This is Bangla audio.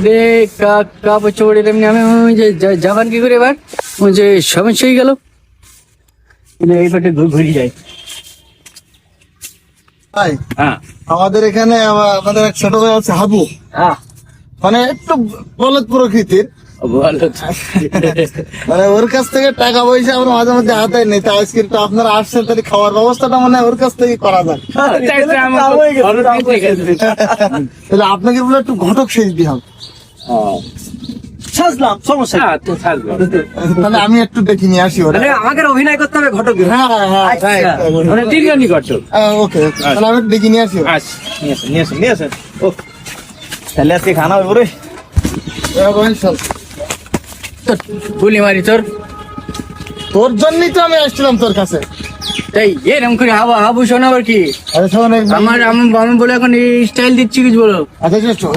রে কাপড় চোপড় এমনি আমি যাবান কি করে এবার যে সমস্যা হয়ে গেল এই পাটে ঘুরে যায়। ভাই হ্যাঁ আমাদের এখানে আমাদের এক ছোট ভাই আছে হাবু, হ্যাঁ মানে একটু বলদ প্রকৃতির, ভালো। মানে ওর কাছ থেকে টাকা পয়সা আমরা মাঝে মধ্যে হাতায় নেই। তা আজকে তো আপনারা আসছেন, তাহলে খাওয়ার ব্যবস্থাটা মনে হয় ওর কাছ থেকে করা যায়। তাহলে আপনাকে বলে একটু ঘটক সেচ দিয়ে হবে। সাজলাম, সমস্যা নেই। তাহলে আমি একটু দেখে নিয়ে আসি ওরা। মানে আমাকে অভিনয় করতে হবে ঘটক। হ্যাঁ হ্যাঁ আচ্ছা। মানে তিনজনই করছো। ওকে, তাহলে আমি একটু দেখে নিয়ে আসি ওরা। আচ্ছা নিয়ে আসেন। ও তাহলে আজকে খানা হবে রে। গুলি মারি তোর জন্যই তো আমি আসছিলাম তোর কাছে। তাই এরকম করে হাবু শোনাবার কি আরে শোন, আমার আমি বলে এখন স্টাইল দিচ্ছি কিছু বলো। আচ্ছা শোন,